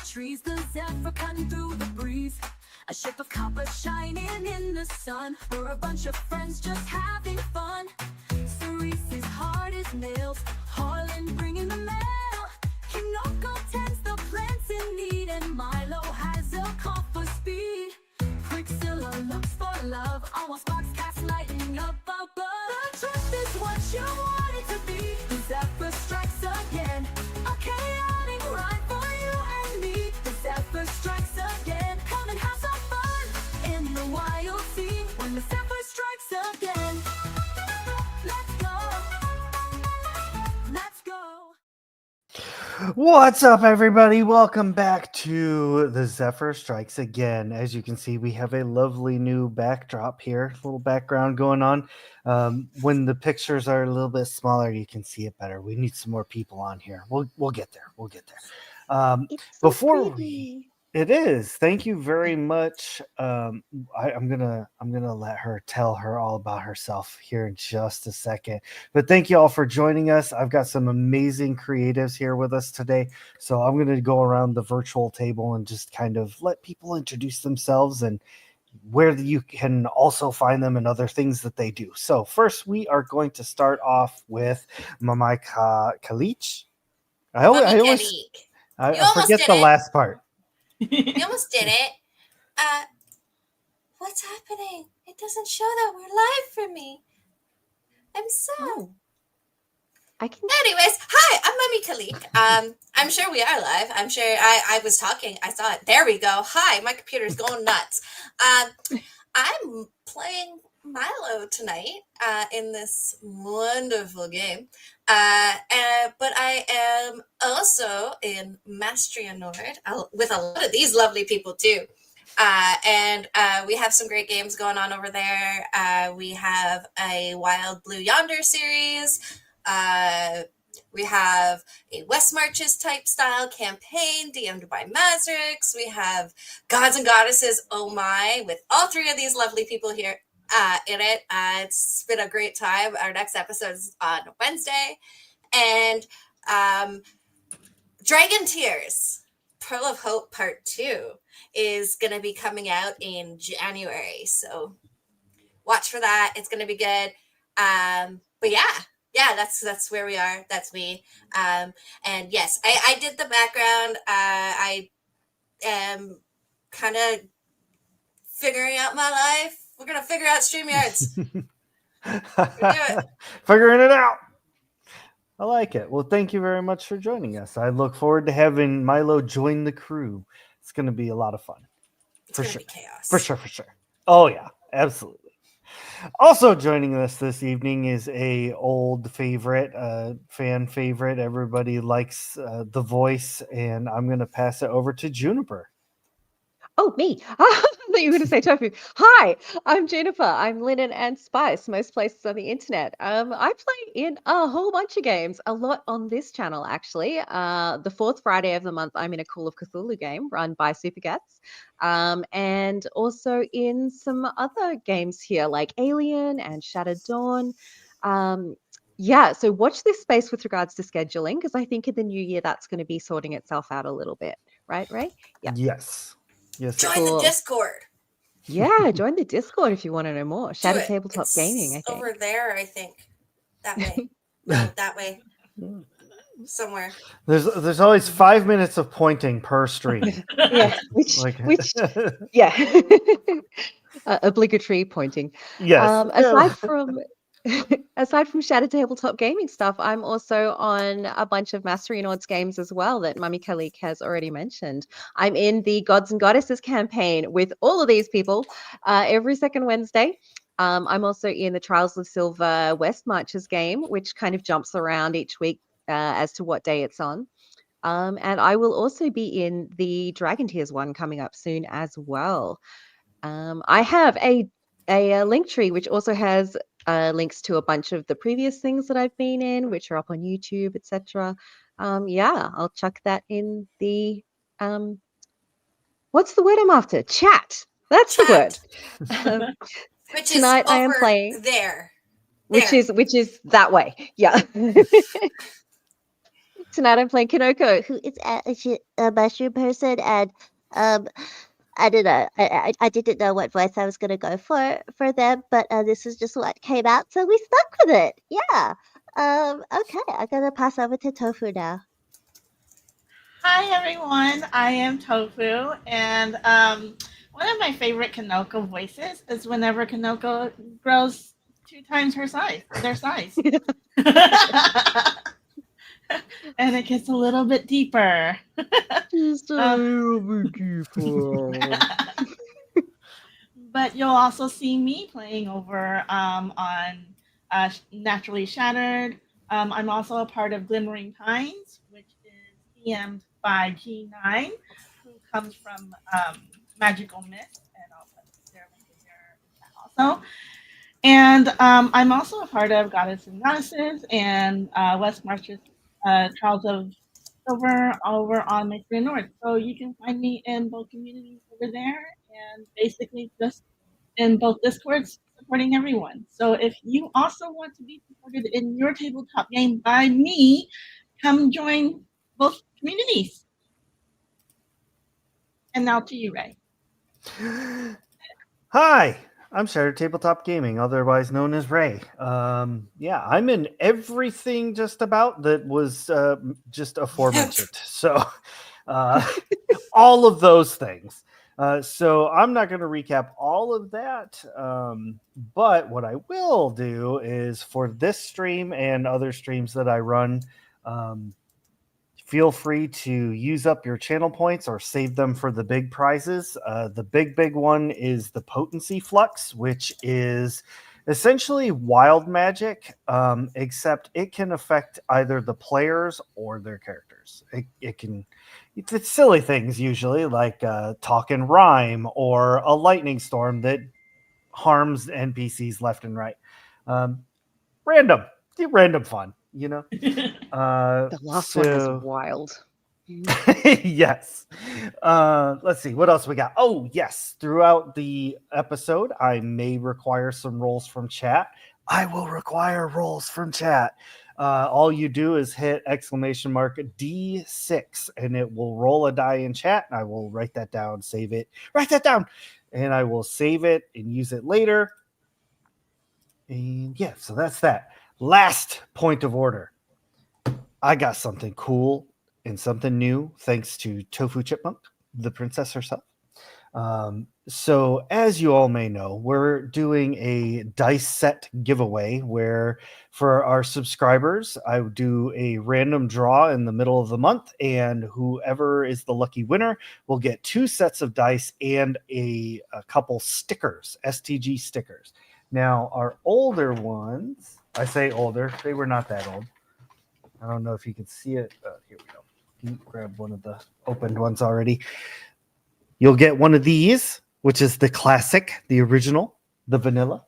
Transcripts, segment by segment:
trees, the Zephyr cutting through the breeze. A ship of copper shining in the sun. We're a bunch of friends just having fun. Cerise's hard as nails, Harlan bringing the mail. Kinoko tends the plants in need, and Milo has a call for speed. Quicksilver looks for love, almost sparks cats lighting up above. The truth is what you want it to be. The Zephyr strikes again, a chaotic ride for you and me. The Zephyr strikes again, come and have some fun in the Wildsea when the Zephyr strikes again. Let's go, let's go. What's up, everybody? Welcome back to the Zephyr Strikes Again. As you can see, we have a lovely new backdrop here, a little background going on. When the pictures are a little bit smaller, you can see it better. We need some more people on here. We'll get there. We'll get there. It's so Before pretty. it is. Thank you very much. I'm gonna let her tell her all about herself here in just a second. But thank you all for joining us. I've got some amazing creatives here with us today. So I'm gonna go around the virtual table and just kind of let people introduce themselves and where you can also find them and other things that they do. So first, we are going to start off with Mamai Kalich. I Mami always Kalik. I You almost forget did the it. last part. You almost did it. What's happening? It doesn't show that we're live for me. I'm sad. Oh. I can. Anyways, hi, I'm Mami Kalik. I'm sure we are live. I'm sure I was talking. I saw it. There we go. Hi, my computer's going nuts. I'm playing Milo tonight in this wonderful game. But I am also in Mastria Nord with a lot of these lovely people too. And we have some great games going on over there. We have a Wild Blue Yonder series. We have a West Marches type style campaign DM'd by Mazrix. We have Gods and Goddesses, oh my, with all three of these lovely people here in it. It's been a great time. Our next episode is on Wednesday. And Dragon Tears, Pearl of Hope Part 2 is going to be coming out in January. So watch for that. It's going to be good. But yeah, that's where we are. That's me. And yes, I did the background. I am kind of figuring out my life. We're going to figure out StreamYards. Figuring it out. I like it. Well, thank you very much for joining us. I look forward to having Milo join the crew. It's going to be a lot of fun. It's For going sure. to be chaos. For sure. Oh, yeah, absolutely. Also joining us this evening is a old favorite, fan favorite. Everybody likes the voice, and I'm going to pass it over to Juniper. Oh, me. I thought you were going to say Tofu. Hi, I'm Juniper. I'm Linen and Spice, most places on the internet. I play in a whole bunch of games, a lot on this channel, actually. The fourth Friday of the month, I'm in a Call of Cthulhu game run by Supergats. And also in some other games here, like Alien and Shattered Dawn. Yeah, so watch this space with regards to scheduling, because I think in the new year, that's going to be sorting itself out a little bit. Right, Ray? Yeah. Yes. Join Cool. the Discord. Yeah, join the Discord if you want to know more. Shattered Do it. Tabletop It's Gaming, I think. over there, I think. That way. No, that way. Somewhere. There's always 5 minutes of pointing per stream. Yeah, which yeah, obligatory pointing. Yes. Aside from Shattered Tabletop Gaming stuff, I'm also on a bunch of Mastery Nords games as well that Mami Kalik has already mentioned. I'm in the Gods and Goddesses campaign with all of these people every second Wednesday. I'm also in the Trials of Silver West Marches game, which kind of jumps around each week as to what day it's on. And I will also be in the Dragon Tears one coming up soon as well. I have a link tree which also has links to a bunch of the previous things that I've been in, which are up on YouTube, etc. Yeah, I'll chuck that in the what's the word I'm after? Chat. That's the word. Which Tonight is over I am playing there. Which is that way. Yeah. tonight I'm playing Kinoko, who It's a mushroom person, and I don't know. I didn't know what voice I was gonna go for them, but this is just what came out, so we stuck with it. Yeah. Okay, I'm gonna pass over to Tofu now. Hi everyone, I am Tofu, and one of my favorite Kanoko voices is whenever Kanoko grows 2 times their size, and it gets a little bit deeper. Just a little bit deeper. But you'll also see me playing over on Naturally Shattered. I'm also a part of Glimmering Pines, which is DM'd by G9, who comes from Magical Mist, and I'll put their link in there also. And I'm also a part of Goddess and Goddesses and West Marches Trials of Silver over on Mystery North. So you can find me in both communities over there, and basically just in both Discords supporting everyone. So if you also want to be supported in your tabletop game by me, come join both communities. And now to you, Ray. Hi, I'm Shattered Tabletop Gaming, otherwise known as Ray. Yeah, I'm in everything just about that was just aforementioned. So, all of those things. So I'm not going to recap all of that. But what I will do is for this stream and other streams that I run, feel free to use up your channel points or save them for the big prizes. The big one is the potency flux, which is essentially wild magic, except it can affect either the players or their characters. It's silly things usually, like talk and rhyme or a lightning storm that harms NPCs left and right. Random fun, you know. The last one was wild. Yes. Let's see what else we got. Oh, yes. Throughout the episode, I may require some rolls from chat. I will require rolls from chat. All you do is hit !D6 and it will roll a die in chat. And I will write that down, save it, write that down, and I will save it and use it later. And yeah, so that's that. Last point of order. I got something cool and something new thanks to Tofu Chipmunk, the princess herself. So as you all may know, we're doing a dice set giveaway where for our subscribers, I would do a random draw in the middle of the month, and whoever is the lucky winner will get 2 sets of dice and a couple stickers, STG stickers. Now, our older ones, I say older, they were not that old. I don't know if you can see it. Here we go. Grab one of the opened ones already. You'll get one of these, which is the classic, the original, the vanilla.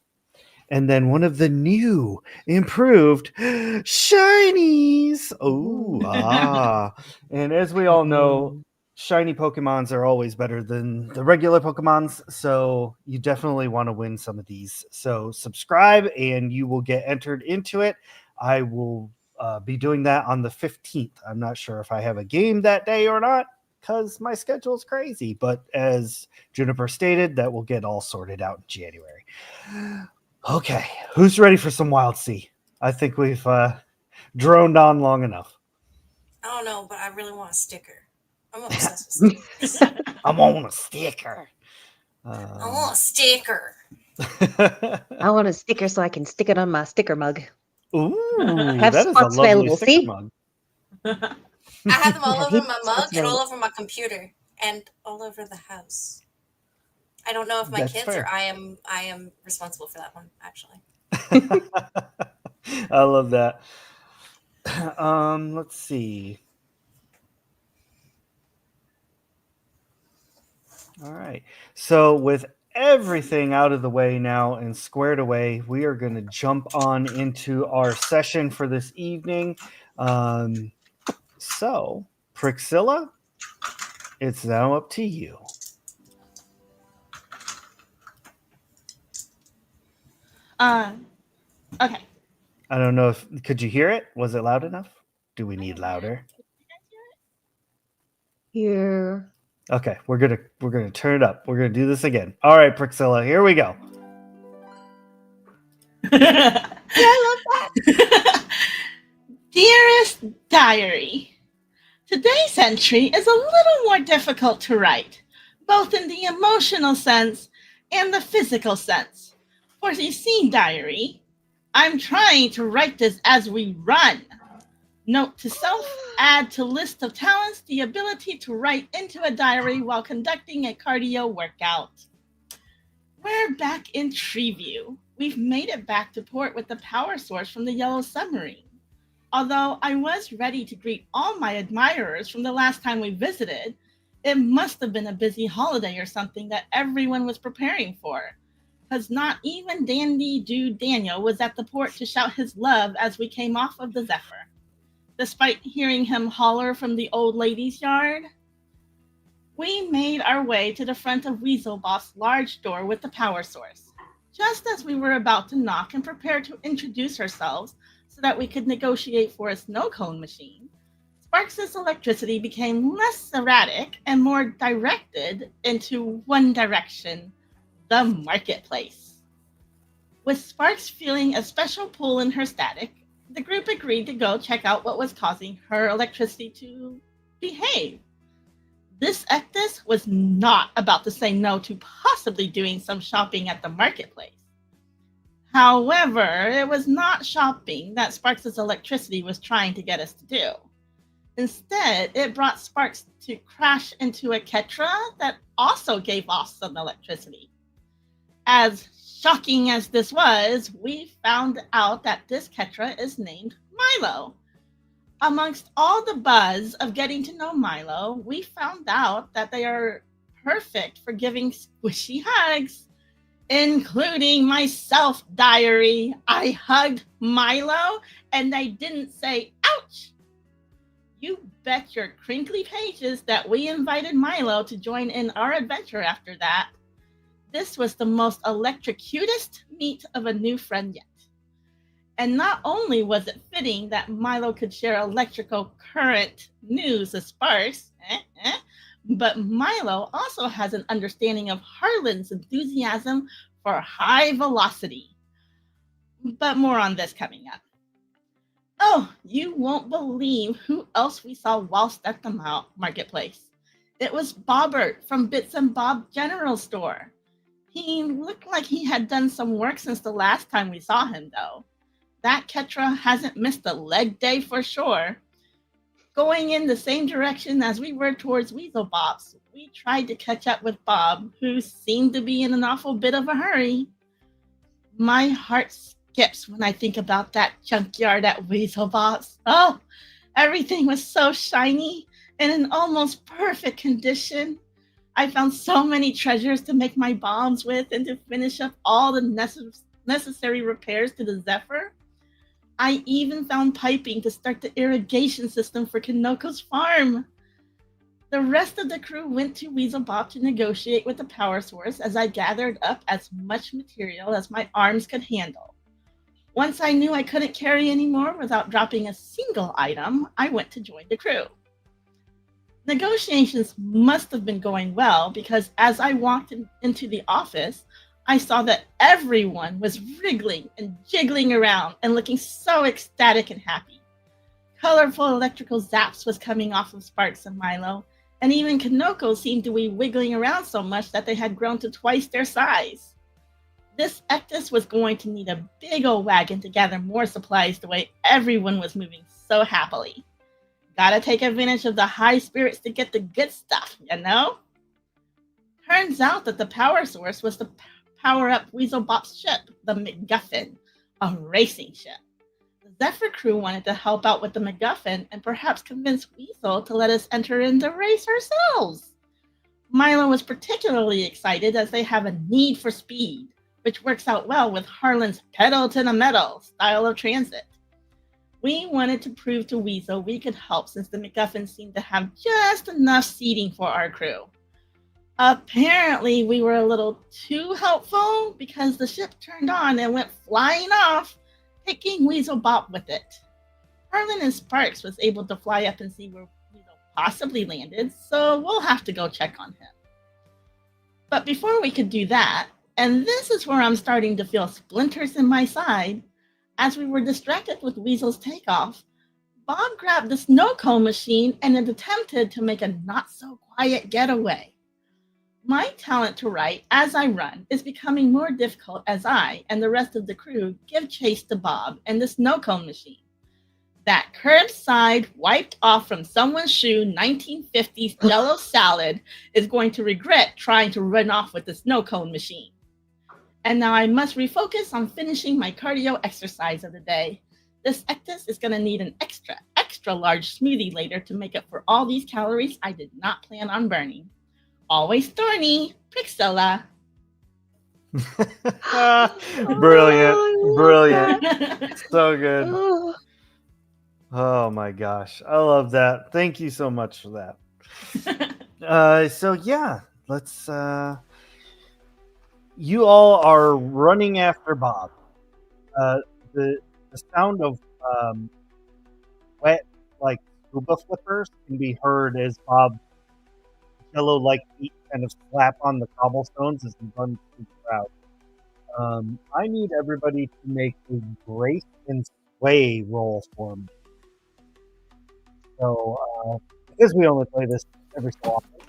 And then one of the new, improved shinies. Oh, And as we all know, shiny Pokemons are always better than the regular Pokemons. So you definitely want to win some of these. So subscribe and you will get entered into it. I will be doing that on the 15th. I'm not sure if I have a game that day or not, because my schedule is crazy. But as Juniper stated, that will get all sorted out in January. Okay, who's ready for some Wildsea? I think we've droned on long enough. I don't know, but I really want a sticker. I'm obsessed with stickers. I want a sticker. I want a sticker. I want a sticker so I can stick it on my sticker mug. Ooh, Have that is a spots lovely available, sticker see? mug. I have them all Have over heaps my of mug spots and all available. over my computer and all over the house. I don't know if my That's kids fair. or I am responsible for that one, actually. I love that. Let's see. All right. So with everything out of the way now and squared away, we are going to jump on into our session for this evening. So, Priscilla, it's now up to you. Okay. I don't know if could you hear it? Was it loud enough? Do we need louder? Here. Okay, we're gonna turn it up. We're gonna do this again. All right, Priscilla, here we go. I love that. Dearest Diary, today's entry is a little more difficult to write, both in the emotional sense and the physical sense. For you see, Diary, I'm trying to write this as we run. Note to self, add to list of talents the ability to write into a diary while conducting a cardio workout. We're back in Treeview. We've made it back to port with the power source from the Yellow Submarine. Although I was ready to greet all my admirers from the last time we visited, it must have been a busy holiday or something that everyone was preparing for, because not even Dandy Dude Daniel was at the port to shout his love as we came off of the Zephyr. Despite hearing him holler from the old lady's yard, we made our way to the front of Weaselbot's large door with the power source. Just as we were about to knock and prepare to introduce ourselves so that we could negotiate for a snow cone machine, Sparks' electricity became less erratic and more directed into one direction, the marketplace. With Sparks feeling a special pull in her static, the group agreed to go check out what was causing her electricity to behave. This Ectus was not about to say no to possibly doing some shopping at the marketplace. However, it was not shopping that Sparks' electricity was trying to get us to do. Instead, it brought Sparks to crash into a Ketra that also gave off some electricity. As shocking as this was, we found out that this Ketra is named Milo. Amongst all the buzz of getting to know Milo, we found out that they are perfect for giving squishy hugs, including myself, Diary. I hugged Milo and they didn't say, ouch. You bet your crinkly pages that we invited Milo to join in our adventure after that. This was the most electrocutest meet of a new friend yet. And not only was it fitting that Milo could share electrical current news with Sparks, but Milo also has an understanding of Harlan's enthusiasm for high velocity. But more on this coming up. Oh, you won't believe who else we saw whilst at the marketplace. It was Bobbert from Bits and Bob General Store. He looked like he had done some work since the last time we saw him, though. That Ketra hasn't missed a leg day for sure. Going in the same direction as we were towards Weaselbot's, we tried to catch up with Bob, who seemed to be in an awful bit of a hurry. My heart skips when I think about that junkyard at Weaselbot's. Oh, everything was so shiny and in almost perfect condition. I found so many treasures to make my bombs with and to finish up all the necessary repairs to the Zephyr. I even found piping to start the irrigation system for Kanoko's farm. The rest of the crew went to Weaselbot to negotiate with the power source as I gathered up as much material as my arms could handle. Once I knew I couldn't carry anymore without dropping a single item, I went to join the crew. Negotiations must have been going well because as I walked into the office, I saw that everyone was wriggling and jiggling around and looking so ecstatic and happy. Colorful electrical zaps was coming off of Sparks and Milo, and even Kanoko seemed to be wiggling around so much that they had grown to twice their size. This Ectus was going to need a big old wagon to gather more supplies the way everyone was moving so happily. Gotta take advantage of the high spirits to get the good stuff, you know? Turns out that the power source was to power up Weaselbot's ship, the MacGuffin, a racing ship. The Zephyr crew wanted to help out with the MacGuffin and perhaps convince Weasel to let us enter in the race ourselves. Milo was particularly excited as they have a need for speed, which works out well with Harlan's pedal to the metal style of transit. We wanted to prove to Weasel we could help since the MacGuffin seemed to have just enough seating for our crew. Apparently, we were a little too helpful because the ship turned on and went flying off, taking Weaselbot with it. Harlan and Sparks was able to fly up and see where Weasel possibly landed, so we'll have to go check on him. But before we could do that, and this is where I'm starting to feel splinters in my side, as we were distracted with Weasel's takeoff, Bob grabbed the snow cone machine and attempted to make a not-so-quiet getaway. My talent to write as I run is becoming more difficult as I and the rest of the crew give chase to Bob and the snow cone machine. That curbside wiped off from someone's shoe 1950s Jello salad is going to regret trying to run off with the snow cone machine. And now I must refocus on finishing my cardio exercise of the day. This ectus is going to need an extra large smoothie later to make up for all these calories I did not plan on burning. Always thorny, Priscilla. Brilliant. Oh, Brilliant. So good. Oh my gosh. I love that. Thank you so much for that. So yeah, let's you all are running after Bob. The sound of wet like scuba flippers can be heard as Bob yellow-like feet kind of slap on the cobblestones as he runs through the crowd. I need everybody to make a grace and sway roll for me. So, because we only play this every so often,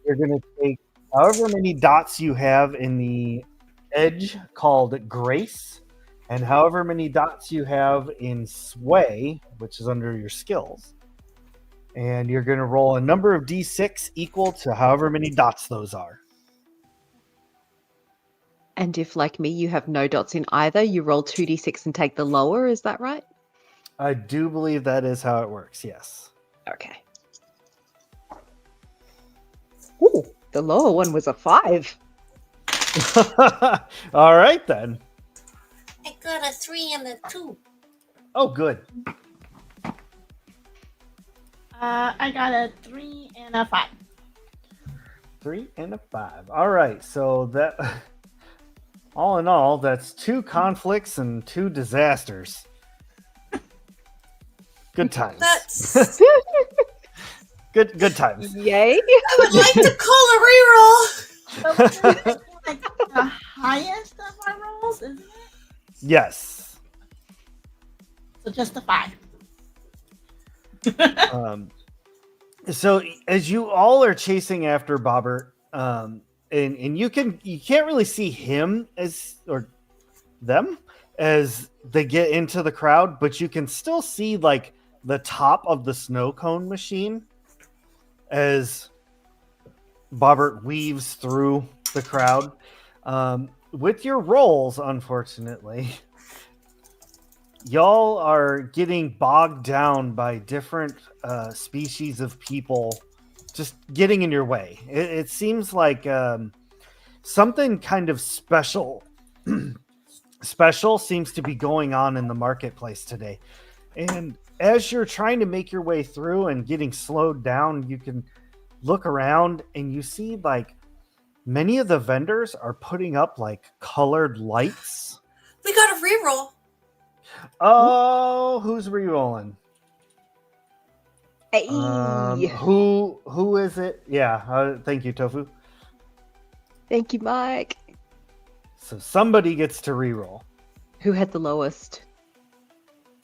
you're going to take however many dots you have in the edge called grace, and however many dots you have in sway, which is under your skills. And you're going to roll a number of d6 equal to however many dots those are. And if, like me, you have no dots in either, you roll 2d6 and take the lower, is that right? I do believe that is how it works, yes. Okay. Ooh, the lower one was a 5. All right, then. I got a 3 and a 2. Oh, good. I got a 3 and a 5. 3 and a 5. All right, so that, all in all, that's 2 conflicts and 2 disasters. Good times. That's. Good times. Yay! I would like to call a reroll. So this is like the highest of our rolls, isn't it? Yes. So just a 5. So as you all are chasing after Bobbert, and you can't really see him or them as they get into the crowd, but you can still see like the top of the snow cone machine as Bobbert weaves through the crowd. With your rolls, unfortunately, y'all are getting bogged down by different species of people just getting in your way. It seems like something kind of special seems to be going on in the marketplace today. And as you're trying to make your way through and getting slowed down, you can look around and you see like many of the vendors are putting up like colored lights. We got a reroll. Oh, who's re-rolling? Hey. Who is it? Yeah, thank you, Tofu. Thank you, Mike. So somebody gets to re-roll. Who had the lowest?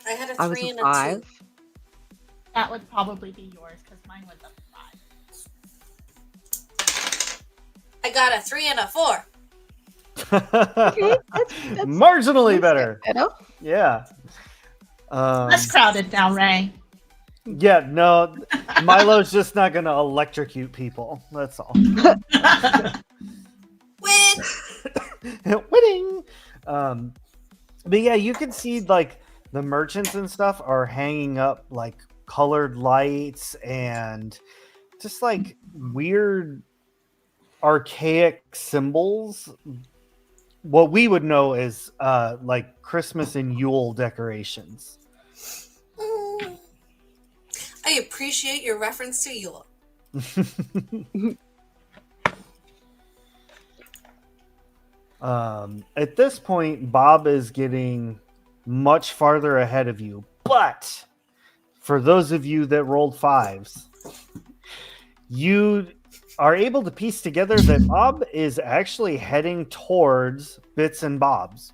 I had a I was 3 a and a 5. 2. That would probably be yours because mine was a 5. I got a 3 and a 4. Okay, that's Marginally better. better. Yeah. Less crowded now, Ray. Yeah, no, Milo's just not going to electrocute people. That's all. Win! Winning. But yeah, you can see like the merchants and stuff are hanging up like colored lights and just like weird archaic symbols. What we would know as like Christmas and Yule decorations. I appreciate your reference to Yule. At this point, Bob is getting much farther ahead of you. But for those of you that rolled 5s, you are able to piece together that Bob is actually heading towards Bits and Bobs.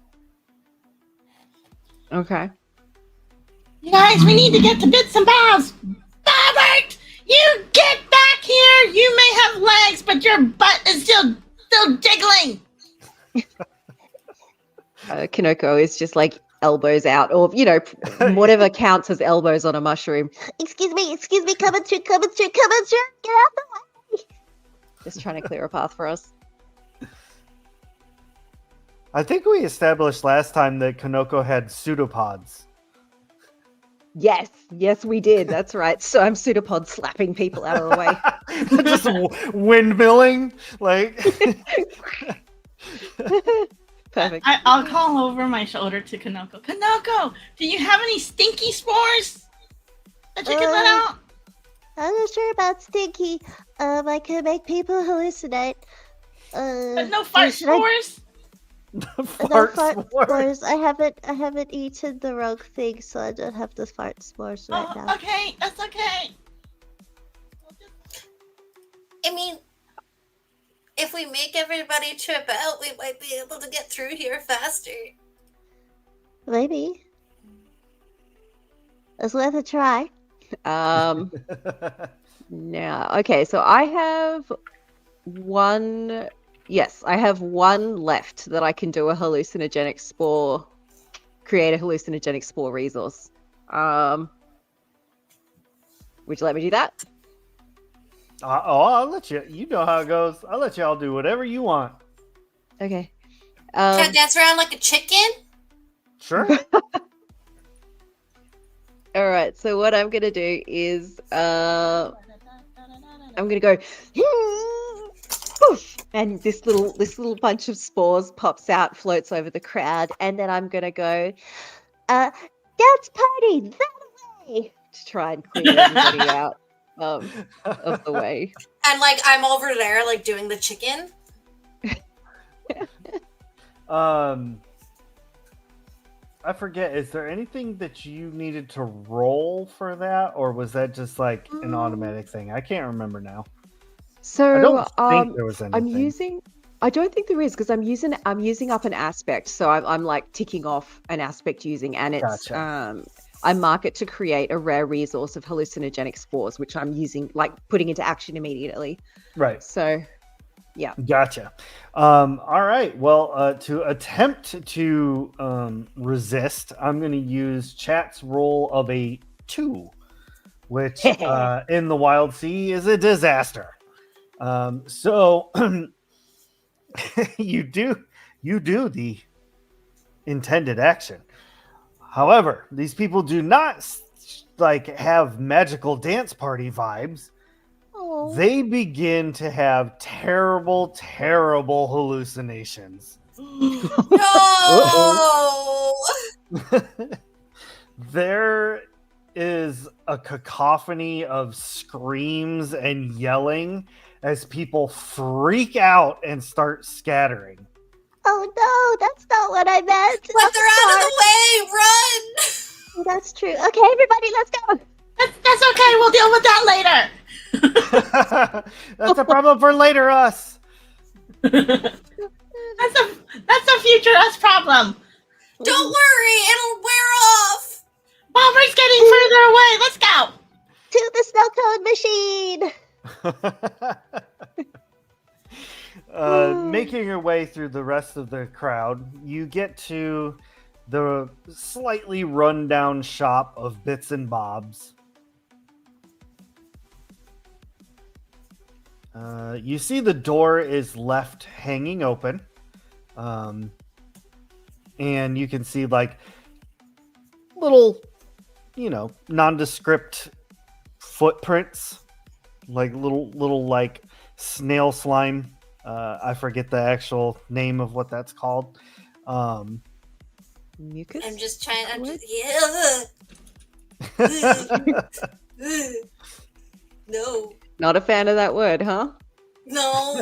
Okay. You guys, we need to get to Bits and Bobs. Robert, you get back here. You may have legs, but your butt is still jiggling. Kinoko is just like elbows out, or whatever counts as elbows on a mushroom. Excuse me, coming through, get out the way. Just trying to clear a path for us. I think we established last time that Kanoko had pseudopods. Yes, we did. That's right. So I'm pseudopod slapping people out of the way. Just windmilling, like. Perfect. I'll call over my shoulder to Kanoko. Kanoko, do you have any stinky spores that you can let out? I'm not sure about stinky. I can make people hallucinate. But no fart spores? Fart fart spores. spores. I haven't eaten the wrong thing, so I don't have the fart spores right now. Okay, that's okay. I mean, if we make everybody trip out, we might be able to get through here faster. Maybe. It's worth a try. Now, okay, so I have one. Yes, I have one left that I can do a hallucinogenic spore, create a hallucinogenic spore resource. Would you let me do that? I'll let you. You know how it goes. I'll let y'all do whatever you want. Okay. Can I dance around like a chicken? Sure. All right. So what I'm gonna do is, I'm gonna go, poof, and this little bunch of spores pops out, floats over the crowd, and then I'm gonna go, Dance party that way. to try and clear everybody out of the way. And like I'm over there, like doing the chicken. I forget. Is there anything that you needed to roll for that, or was that just like an automatic thing? I can't remember now. So I don't think there was anything. I don't think there is, because I'm using up an aspect, so I'm like ticking off an aspect using, and it's Gotcha. I mark it to create a rare resource of hallucinogenic spores, which I'm using, like putting into action immediately. Right. So, yeah. Gotcha. All right. Well, to attempt to resist, I'm going to use chat's roll of a 2, which in the Wildsea is a disaster. So you do the intended action. However, these people do not like have magical dance party vibes. Oh. They begin to have terrible, terrible hallucinations. No! There is a cacophony of screams and yelling as people freak out and start scattering. Oh no, that's not what I meant. But they're out of the way! Run! Oh, that's true. Okay, everybody, let's go. That's okay. We'll deal with that later. That's a problem for later us. That's a future us problem. Don't worry, it'll wear off! Bobber's getting further away. Let's go. To the snow cone machine. Making your way through the rest of the crowd, you get to the slightly run-down shop of Bits and Bobs. You see the door is left hanging open. And you can see like little, nondescript footprints, like little like snail slime. I forget the actual name of what that's called. Mucus? I'm just trying. No. Not a fan of that word, huh? No.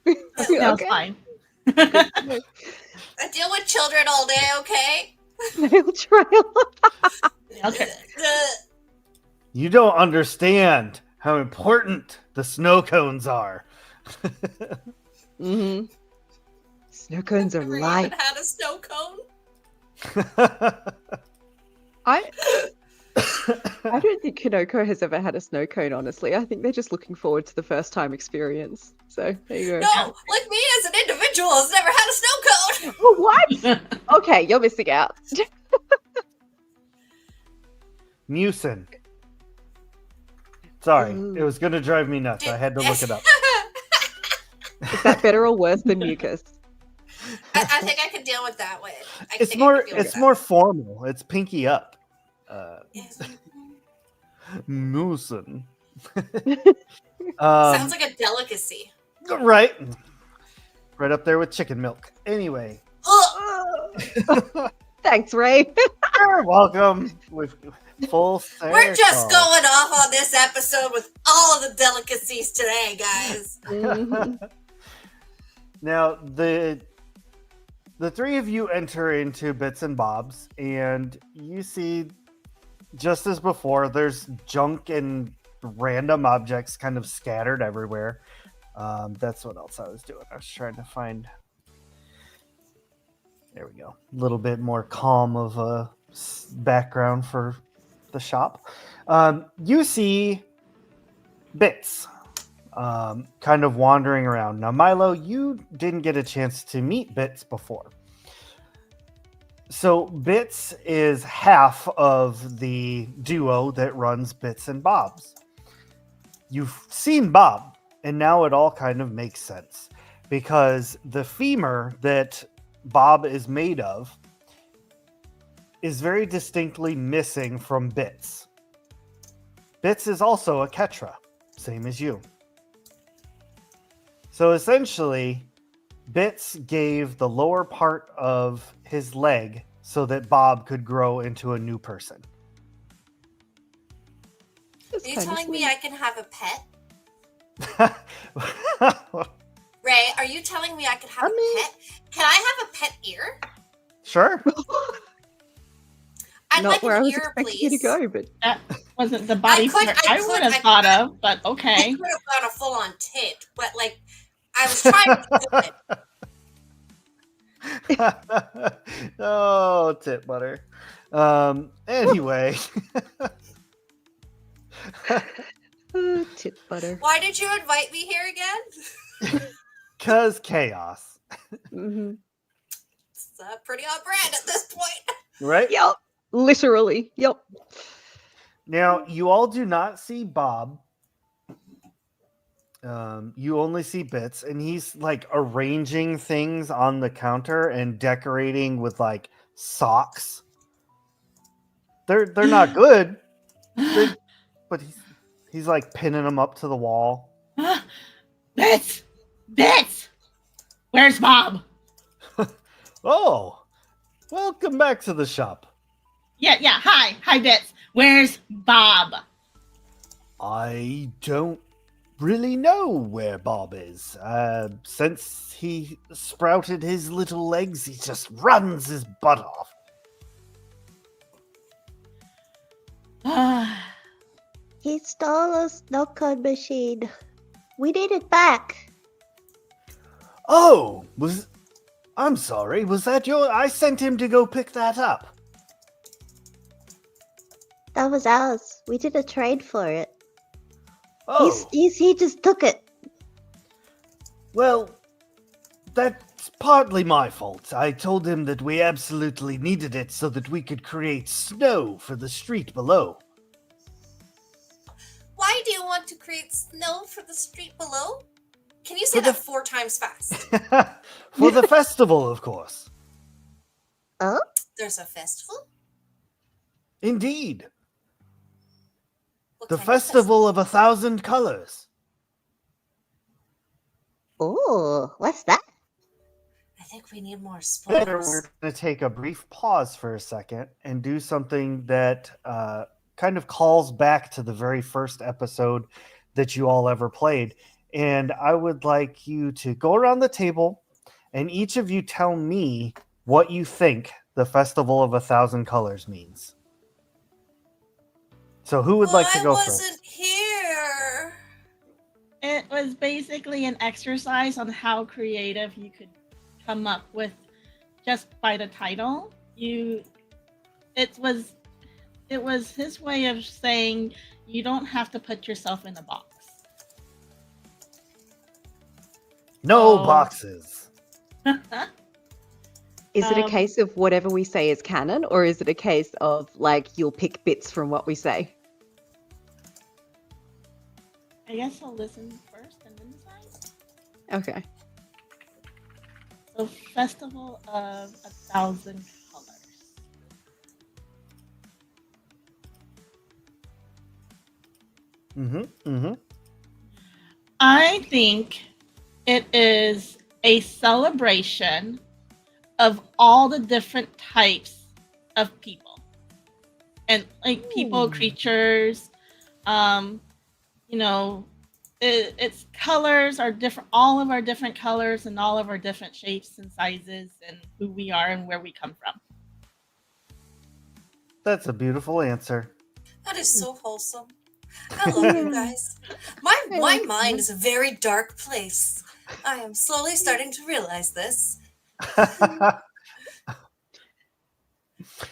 That's Okay. fine. I deal with children all day, okay? Nail trail. Okay. You don't understand. how important the snow cones are. Mm-hmm. Snow cones are Never even light. had a snow cone. I don't think Kinoko has ever had a snow cone, honestly. I think they're just looking forward to the first time experience. So there you go. No, like me as an individual has never had a snow cone. Oh, what? Okay, you're missing out. Mucin. Sorry, Ooh. it was going to drive me nuts. I had to look it up. Is that better or worse than mucus? I think I can deal with that one. It's more formal. It's pinky up. Mucin. Sounds like a delicacy. Right. Right up there with chicken milk. Anyway. Ugh. Thanks, Ray. You're welcome. With full We're just circle. going off on this episode with all of the delicacies today, guys. Mhm. Now, the three of you enter into Bits and Bobs, and you see, just as before, there's junk and random objects kind of scattered everywhere. That's what else I was doing. I was trying to find... There we go. A little bit more calm of a background for the shop. You see Bits kind of wandering around. Now, Milo, you didn't get a chance to meet Bits before. So Bits is half of the duo that runs Bits and Bobs. You've seen Bob, and now it all kind of makes sense. Because the femur that Bob is made of is very distinctly missing from Bits. Bits is also a Ketra, same as you. So essentially, Bits gave the lower part of his leg so that Bob could grow into a new person. That's Are you kinda telling me sweet. I can have a pet? Ray, are you telling me I can have a pet? Can I have a pet ear? Sure. I'd Not like where I an was ear, expecting you to please. go, but That wasn't the body part I would have thought of, but I okay. could have gone a full-on tit, but like, I was trying to do it. Oh, tit butter. Anyway. tit butter. Why did you invite me here again? Cause chaos. Mm-hmm. It's pretty on brand at this point. Right? Yep. Literally. Yep. Now, you all do not see Bob. You only see Bits, and he's like arranging things on the counter and decorating with like socks. They're not good, but he's like pinning them up to the wall. Bits! Where's Bob? Oh, welcome back to the shop. Yeah. Hi, Bits. Where's Bob? I don't really know where Bob is. Since he sprouted his little legs, he just runs his butt off. He stole a snow cone machine. We need it back. Oh, I'm sorry. Was that I sent him to go pick that up. That was ours. We did a trade for it. Oh, He just took it. well, that's partly my fault. I told him that we absolutely needed it so that we could create snow for the street below. Why do you want to create snow for the street below? Can you say For the- that 4 times fast? For the festival, of course. Oh? There's a festival? Indeed. What The kind of festival of 1,000 colors. Oh, what's that? I think we need more We're spoilers. going to take a brief pause for a second and do something that kind of calls back to the very first episode that you all ever played. And I would like you to go around the table and each of you tell me what you think the Festival of 1,000 Colors means. So who would like to go I first? wasn't here. was basically an exercise on how creative you could come up with just by the title. It was his way of saying you don't have to put yourself in a box. No So- boxes. Is it a Um, case of whatever we say is canon, or is it a case of like you'll pick bits from what we say? I guess I'll listen first and then decide. Okay. So, Festival of 1,000 Colors. I think it is a celebration of all the different types of people. And like people, Ooh. creatures, its colors are different, all of our different colors and all of our different shapes and sizes and who we are and where we come from. That's a beautiful answer. That is so wholesome. I love you guys. My like mind is a very dark place. I am slowly starting to realize this.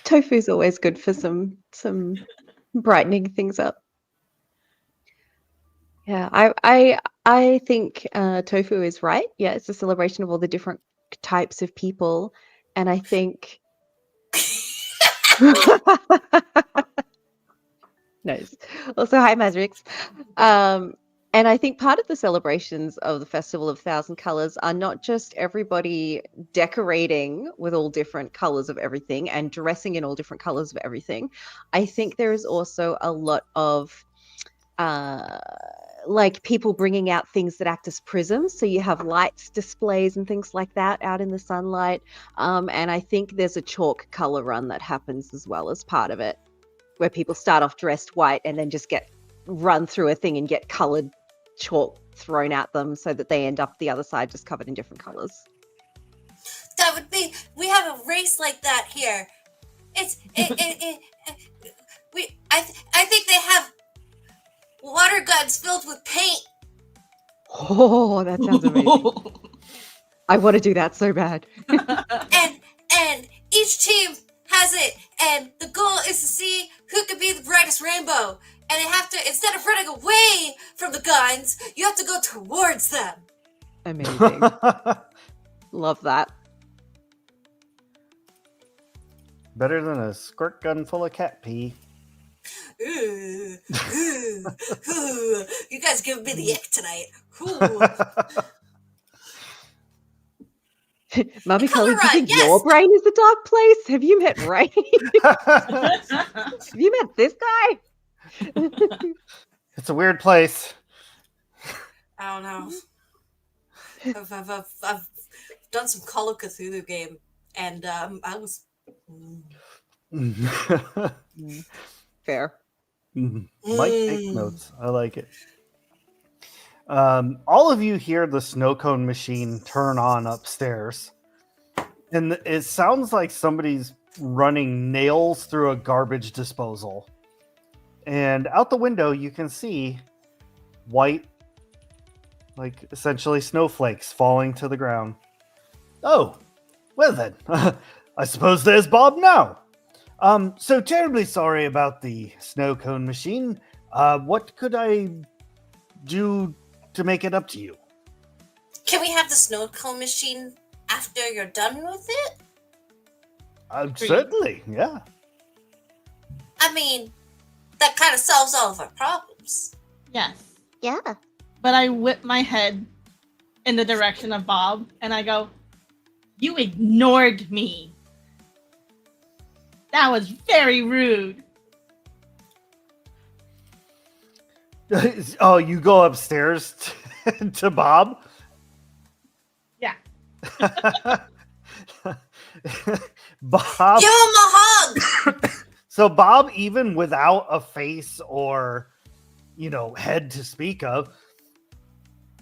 Tofu's always good for some brightening things up. Yeah, I think tofu is right. Yeah, it's a celebration of all the different types of people, and I think nice. Also, hi, Mazrix. And I think part of the celebrations of the Festival of Thousand Colors are not just everybody decorating with all different colors of everything and dressing in all different colors of everything. I think there is also a lot of like people bringing out things that act as prisms. So you have lights displays and things like that out in the sunlight. And I think there's a chalk color run that happens as well as part of it, where people start off dressed white and then just get run through a thing and get colored chalk thrown at them so that they end up the other side just covered in different colors. That would be. We have a race like that here. I think they have water guns filled with paint. Oh, that sounds amazing. I want to do that so bad. and each team has it, and the goal is to see who can be the brightest rainbow. And you have to, instead of running away from the guns, you have to go towards them. Amazing. Love that. Better than a squirt gun full of cat pee. Ooh, ooh, ooh. You guys give me the ick tonight. Ooh. Mummy Color Cully, do you run, think yes. your brain is a dark place? Have you met Ray? Have you met this guy? It's a weird place. I don't know. I've done some Call of Cthulhu game, and I was. Fair. Mike take notes. I like it. All of you hear the snow cone machine turn on upstairs, and it sounds like somebody's running nails through a garbage disposal. And out the window, you can see white, like essentially snowflakes falling to the ground. Oh, well then, I suppose there's Bob now. So terribly sorry about the snow cone machine. What could I do to make it up to you? Can we have the snow cone machine after you're done with it? Certainly, yeah. I mean, that kind of solves all of our problems. Yes. Yeah. But I whip my head in the direction of Bob and I go, "You ignored me. That was very rude." Oh, you go upstairs to Bob? Yeah. Bob. Give him a hug! So Bob, even without a face or, head to speak of,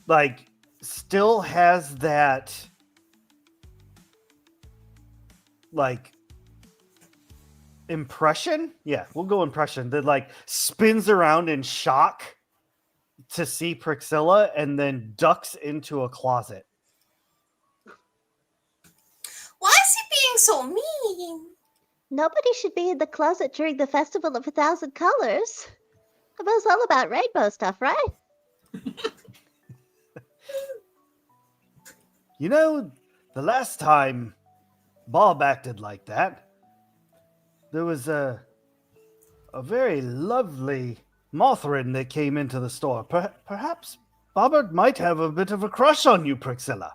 like, still has that, like, impression. Yeah, we'll go impression. That, like, spins around in shock to see Priscilla and then ducks into a closet. Why is he being so mean? Nobody should be in the closet during the Festival of 1,000 Colors. It was all about rainbow stuff, right? You know, the last time Bob acted like that, there was a very lovely Mothrin that came into the store. Perhaps Bobbert might have a bit of a crush on you, Priscilla.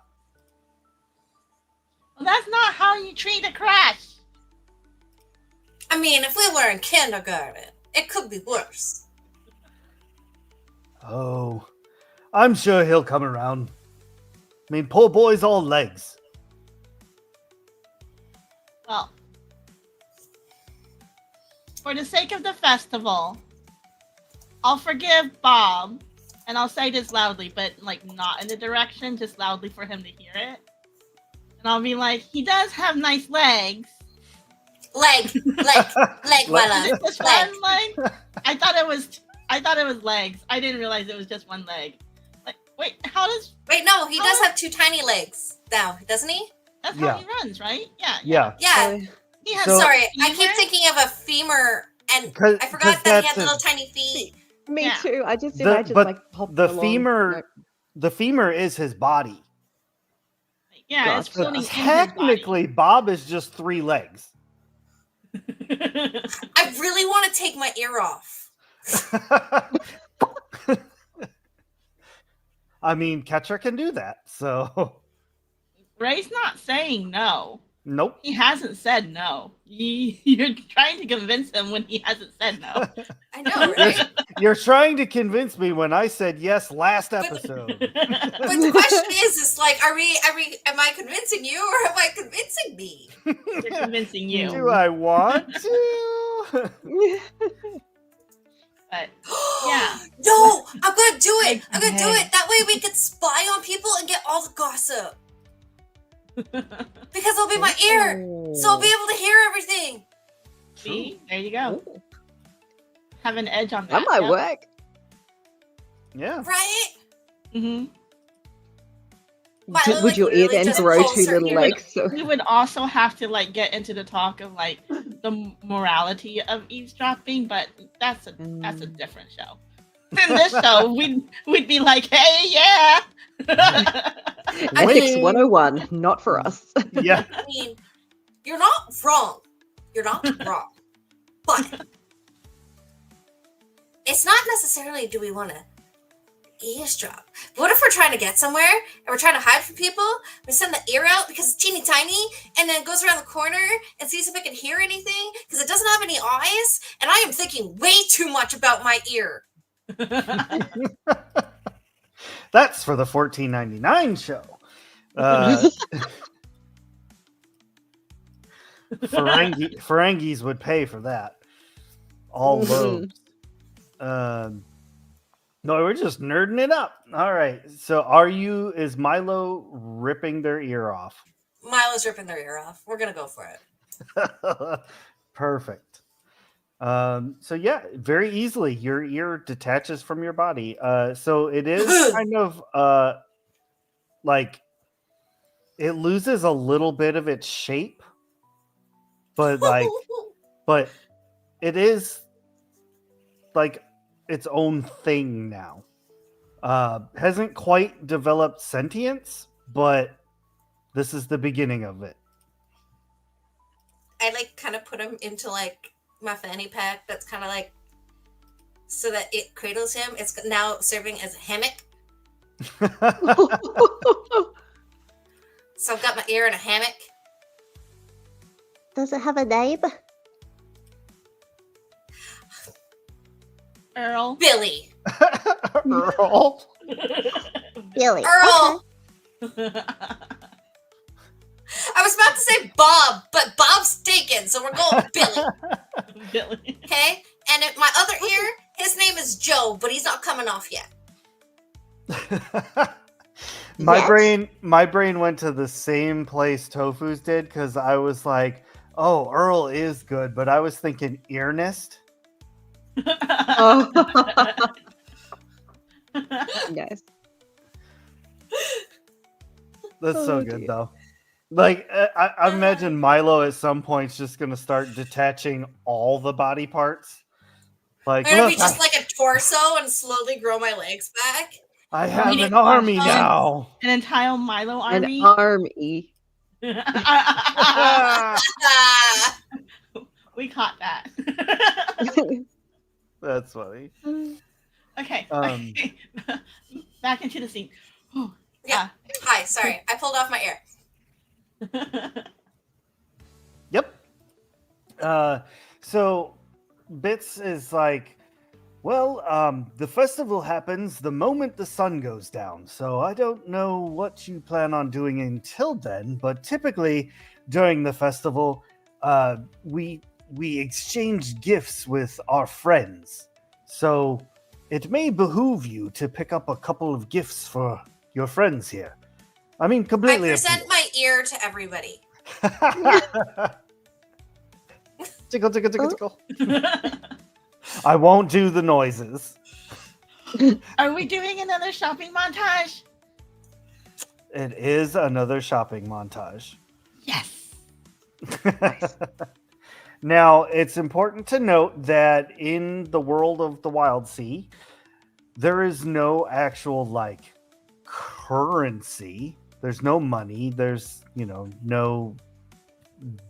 Well, that's not how you treat a crush. I mean, if we were in kindergarten, it could be worse. Oh, I'm sure he'll come around. I mean, poor boy's all legs. Well, for the sake of the festival, I'll forgive Bob, and I'll say this loudly, but like not in the direction, just loudly for him to hear it. And I'll be like, he does have nice legs. Leg, my love. Is it just Leg. one leg? I thought it was legs. I didn't realize it was just one leg. Like, wait, how does? Wait, no, he does have 2 tiny legs now, doesn't he? That's Yeah. how he runs, right? Yeah. Yeah. Yeah. He has. So- Sorry, I keep femur? thinking of a femur, and 'Cause- I 'cause forgot that he had that's little tiny feet. Me Yeah. too. I just The- imagine but like hopping the along. femur, the femur is his body. Yeah, it's Gosh, But floating in his technically, Bob is just 3 legs. body. I really want to take my ear off. I mean, Catcher can do that, so Ray's not saying no. nope. He hasn't said no. You're trying to convince him when he hasn't said no. I know, right? You're trying to convince me when I said yes last But- episode. But the question is like, am I convincing you or am I convincing me? They're convincing you. Do I want to? But yeah. No, I'm gonna do it. I'm gonna do Okay. it. That way we can spy on people and get all the gossip. Because it'll be my ear, so I'll be able to hear everything. See, there you go. Ooh, Have an edge on that. that might work. Yeah. Right? Mm-hmm. But Would like, your ear literally then just grow pulse 2 her little ear. legs? So We would also have to like get into the talk of like the morality of eavesdropping, but that's a different show. In this show, we'd be like, hey, yeah. Ethics Winning. 101, not for us. Yeah. I mean, you're not wrong. You're not wrong. But it's not necessarily do we want to eavesdrop. What if we're trying to get somewhere and we're trying to hide from people? We send the ear out because it's teeny tiny and then it goes around the corner and sees if it can hear anything because it doesn't have any eyes. And I am thinking way too much about my ear. That's for the $14.99 show. Ferengis would pay for that. All Mhm. robes. No, we're just nerding it up. All right. So is Milo ripping their ear off? Milo's ripping their ear off. We're going to go for it. Perfect. So yeah, very easily your ear detaches from your body. So it is kind of like it loses a little bit of its shape, but but it is like its own thing now. Hasn't quite developed sentience, but this is the beginning of it. I like kind of put him into like my fanny pack that's kind of like so that it cradles him. It's now serving as a hammock. So I've got my ear in a hammock. Does it have a name? Earl. Billy. Earl. Billy. Earl. I was about to say Bob, but Bob's taken, so we're going with Billy. Billy. Okay? And my other ear, his name is Joe, but he's not coming off yet. My brain went to the same place Tofu's did because I was like, oh, Earl is good, but I was thinking Earnest. Oh. fun, guys. That's Oh, so good dear. though. Like I imagine Milo at some point is just gonna start detaching all the body parts. Like, I'm gonna be look, just like a torso and slowly grow my legs back. I Oh have my an gosh, army now. an entire Milo An army. army. Ah, We caught that. That's funny. Okay. Um, Okay. Back into the scene. Oh, yeah. Hi, sorry. I pulled off my ear. Yep. So Bits is like, well, the festival happens the moment the sun goes down. So I don't know what you plan on doing until then, but typically during the festival, we exchange gifts with our friends. So it may behoove you to pick up a couple of gifts for your friends here. I mean, I completely up to present you. my ear to everybody. Tickle, tickle, tickle, tickle. I won't do the noises. Are we doing another shopping montage? It is another shopping montage. Yes. Nice. Now, it's important to note that in the world of the Wildsea, there is no actual like currency. There's no money. There's, no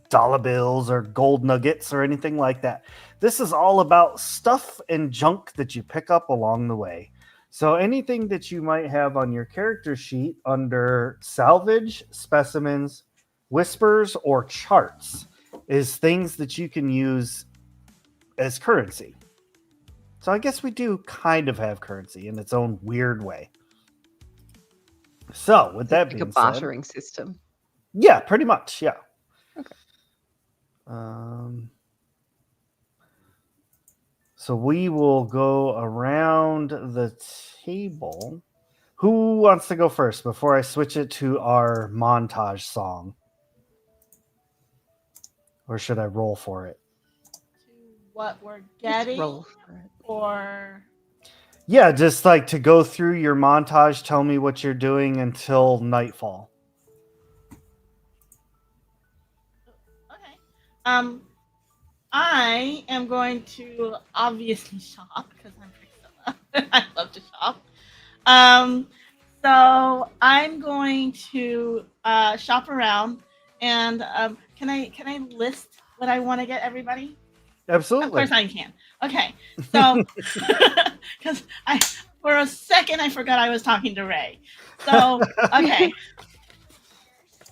dollar bills or gold nuggets or anything like that. This is all about stuff and junk that you pick up along the way. So anything that you might have on your character sheet under salvage, specimens, whispers, or charts is things that you can use as currency. So I guess we do kind of have currency in its own weird way. So with that Like a being said, bartering system. yeah, pretty much, yeah. Okay. So we will go around the table. Who wants to go first before I switch it to our montage song? Or should I roll for it? To what we're Just getting, roll for it. or Yeah, just like to go through your montage, tell me what you're doing until nightfall. okay. I am going to obviously shop because I'm Priscilla. I love to shop. So I'm going to shop around, and can I list what I want to get everybody? Absolutely. Of course I can. Okay, so because for a second I forgot I was talking to Ray. So okay,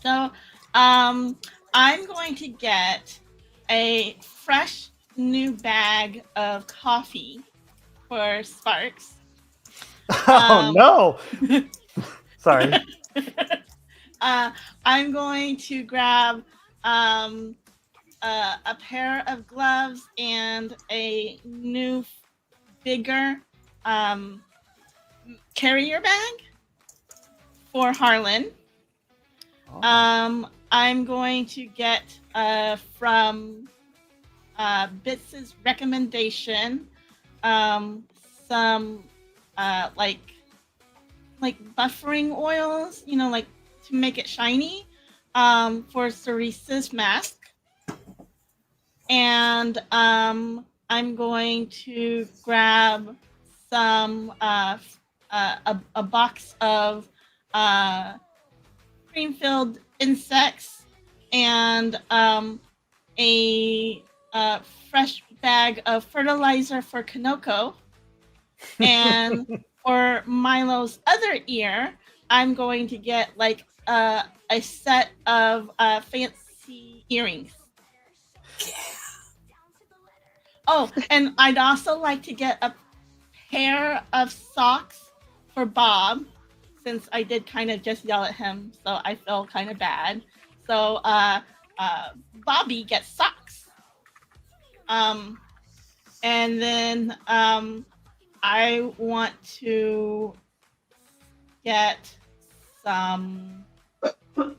so I'm going to get a fresh new bag of coffee for Sparks. Oh no! Sorry. I'm going to grab a pair of gloves and a new, bigger carrier bag for Harlan. Oh. I'm going to get from Bits' recommendation some like buffering oils, like to make it shiny for Ceresa's mask. And I'm going to grab some a box of cream-filled insects and a fresh bag of fertilizer for Kanoko. And for Milo's other ear, I'm going to get like a set of fancy earrings. Oh, and I'd also like to get a pair of socks for Bob, since I did kind of just yell at him, so I feel kind of bad. So Bobby gets socks. And then I want to get some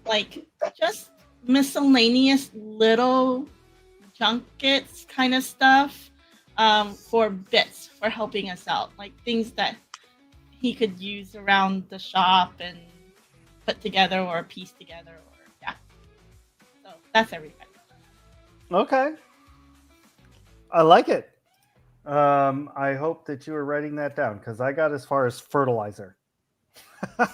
like just miscellaneous little junkets kind of stuff for Bits for helping us out, like things that he could use around the shop and put together or piece together. Or yeah. So that's everything. Okay. I like it. I hope that you were writing that down because I got as far as fertilizer. Who's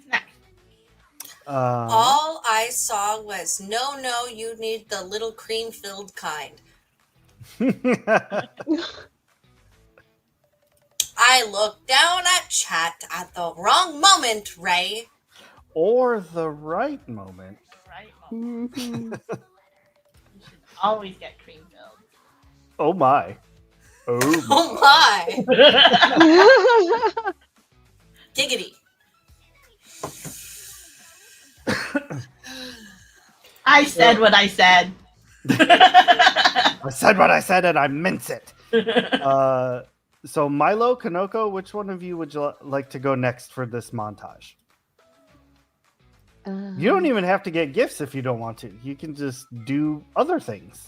next? All I saw was no, you need the little cream-filled kind. I looked down at chat at the wrong moment, Ray. Or the right moment. Right. Mhm. You should always get cream filled. Oh my. Oh Oh my. my. Giggity. I said what I said. I said what I said and I meant it. So Milo, Kanoko, which one of you would you like to go next for this montage? You don't even have to get gifts if you don't want to. You can just do other things.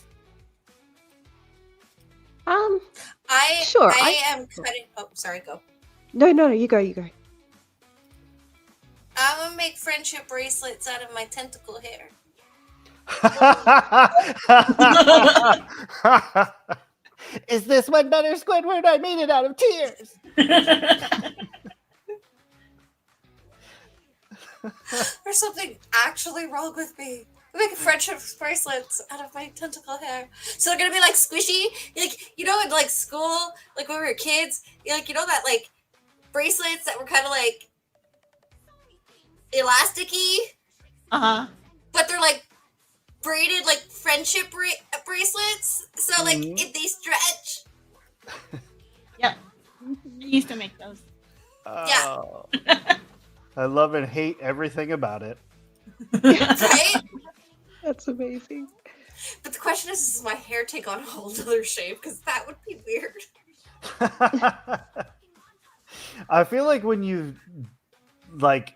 Sure, I am cutting. Oh, sorry, go. No, you go. I'm gonna make friendship bracelets out of my tentacle hair. Is this one better, Squidward? I made it out of tears. There's something actually wrong with me. I'm making friendship bracelets out of my tentacle hair. So they're gonna be like squishy. Like, you know, in like school, like when we were kids, like, you know, that like bracelets that were kind of like elasticy, but they're like braided like friendship bracelets. So like if they stretch. Yep. I used to make those. Yeah. I love and hate everything about it. Right? That's amazing. But the question is, does my hair take on a whole other shape? Because that would be weird. I feel like when you've like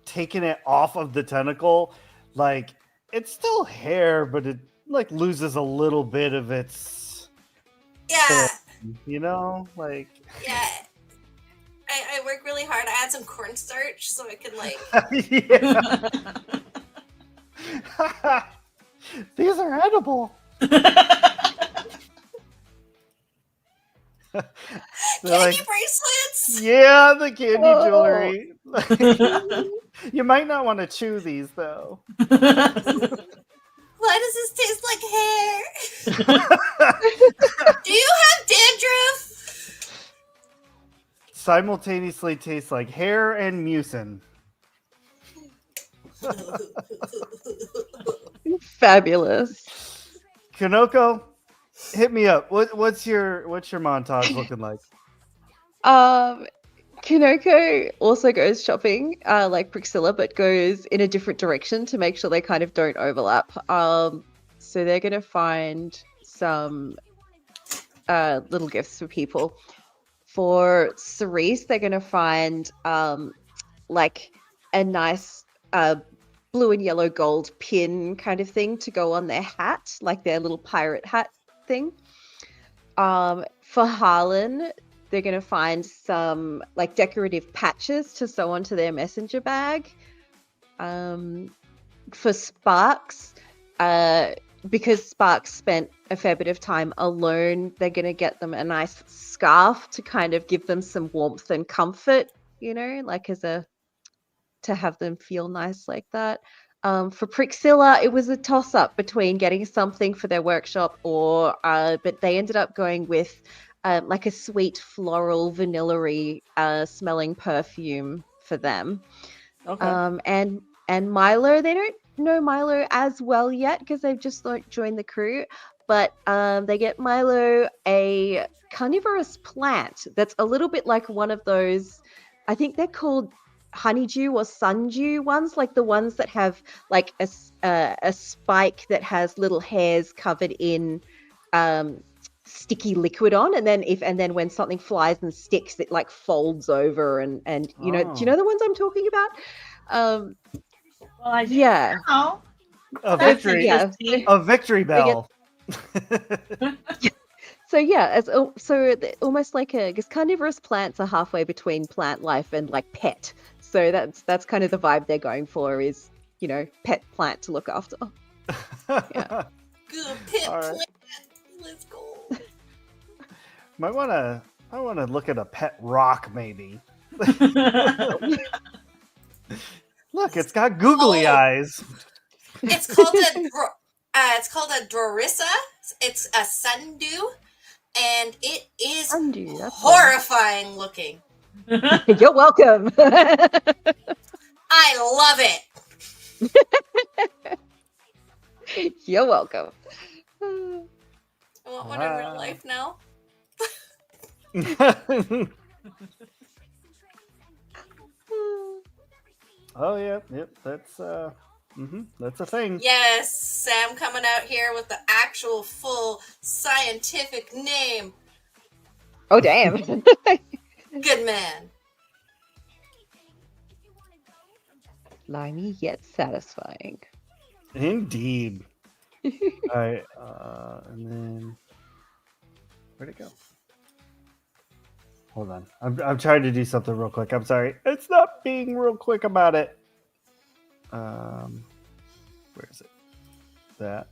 taken it off of the tentacle, like it's still hair, but it like loses a little bit of its Yeah. you know, like Yeah. I work really hard. I add some cornstarch so I can like. yeah. These are edible. Candy bracelets. Yeah, the candy jewelry. You might not want to chew these though. Why does this taste like hair? Do you have dandruff? Simultaneously tastes like hair and mucin. Fabulous. Kanoko, hit me up. What's your montage looking like? Kinoko also goes shopping, like Priscilla, but goes in a different direction to make sure they kind of don't overlap. So they're gonna find some little gifts for people. For Cerise, they're gonna find like a nice blue and yellow gold pin kind of thing to go on their hat, like their little pirate hat thing. For Harlan, they're going to find some like decorative patches to sew onto their messenger bag. For Sparks, because Sparks spent a fair bit of time alone, they're going to get them a nice scarf to kind of give them some warmth and comfort, you know, like to have them feel nice like that. For Priscilla, it was a toss-up between getting something for their workshop or, but they ended up going with like a sweet floral vanilla-y smelling perfume for them. Okay. And Milo, they don't know Milo as well yet because they've just joined the crew, but they get Milo a carnivorous plant that's a little bit like one of those, I think they're called honeydew or sundew ones, like the ones that have like a spike that has little hairs covered in sticky liquid on, and then when something flies and sticks, it like folds over and you know, do you know the ones I'm talking about? Well, I do Yeah. now. A victory, Yeah. a victory bell. So yeah, almost like because carnivorous plants are halfway between plant life and like pet. So that's kind of the vibe they're going for is, pet plant to look after. Yeah. Good pit All right. plant. Let's go. Might wanna look at a pet rock maybe. Look, it's got googly eyes. It's called a Dorissa. It's a sundew, and it is Sundew, that's horrifying looking. You're welcome. I love it. You're welcome. I want one in real life now. Oh yep, that's that's a thing. Yes, Sam coming out here with the actual full scientific name. Oh damn. Good man. Slimy yet satisfying. Indeed. All right, and then where'd it go? Hold on, I'm trying to do something real quick. I'm sorry, it's not being real quick about it. Where is it? That.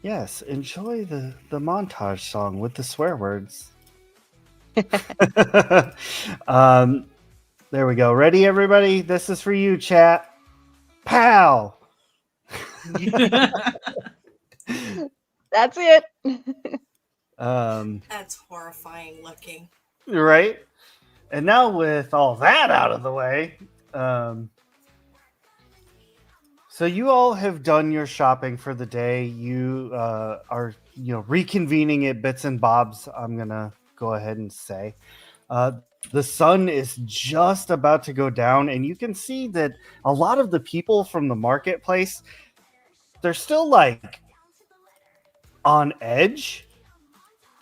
Yes, enjoy the montage song with the swear words. There we go. Ready, everybody? This is for you, chat. Pow! That's it. That's horrifying looking. Right? And now with all that out of the way, so you all have done your shopping for the day. You are, reconvening at Bits and Bob's. I'm gonna go ahead and say, the sun is just about to go down, and you can see that a lot of the people from the marketplace, they're still like on edge,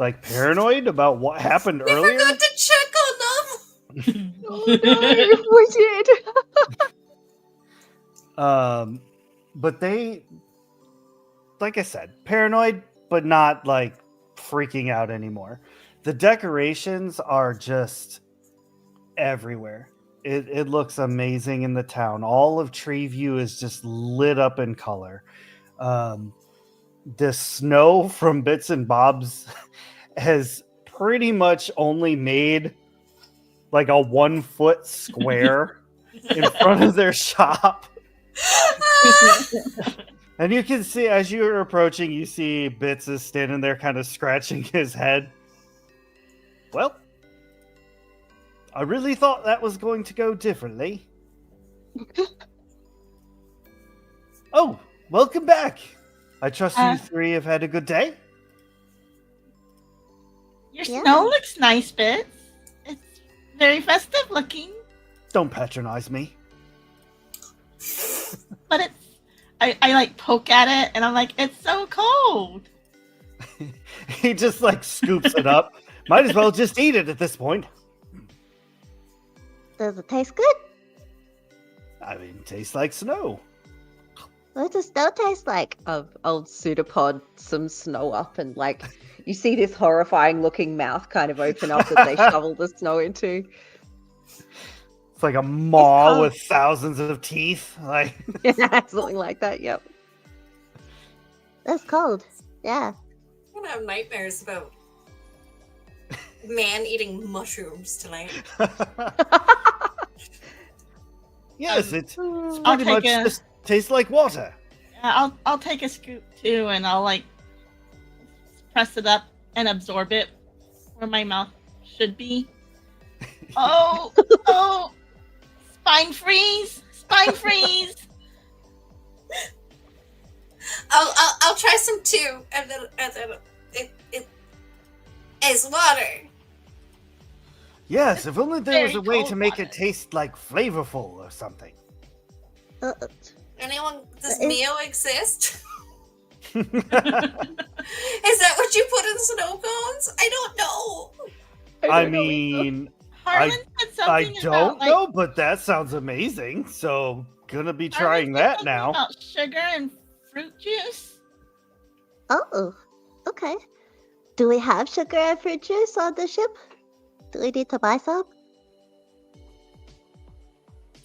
like paranoid about what happened We earlier. forgot to check on them. Oh no, we did. But they, like I said, paranoid, but not like freaking out anymore. The decorations are just everywhere. It looks amazing in the town. All of Treeview is just lit up in color. The snow from Bits and Bob's has pretty much only made like a 1 foot square in front of their shop. And you can see as you're approaching, you see Bits is standing there kind of scratching his head. Well, I really thought that was going to go differently. Oh, welcome back. I trust you three have had a good day. Your snow looks nice, Bits. It's very festive looking. Don't patronize me. But it's I like poke at it and I'm like, it's so cold. He just like scoops it up. Might as well just eat it at this point. Does it taste good? I mean, tastes like snow. What does snow taste like? I'll pseudopod some snow up and like you see this horrifying looking mouth kind of open up that they shovel the snow into. It's like a maw with thousands of teeth. Like Yeah, something like that, yep. That's cold. Yeah. I'm gonna have nightmares about man eating mushrooms tonight. Yes, it's I'll pretty much take just tastes like water. I'll take a scoop too and I'll like press it up and absorb it where my mouth should be. Oh, spine freeze! Spine freeze! I'll try some too, and then it is water. Yes, if only there was very a way to cold make water. it taste like flavorful or something. Anyone? Does Mio exist? Is that what you put in snow cones? I don't know. I mean, Harlan said something I about, don't like, know, but that sounds amazing. So, gonna be Harlan trying said that something now. About sugar and fruit juice. Oh, okay. Do we have sugar and fruit juice on the ship? Do we need to buy some?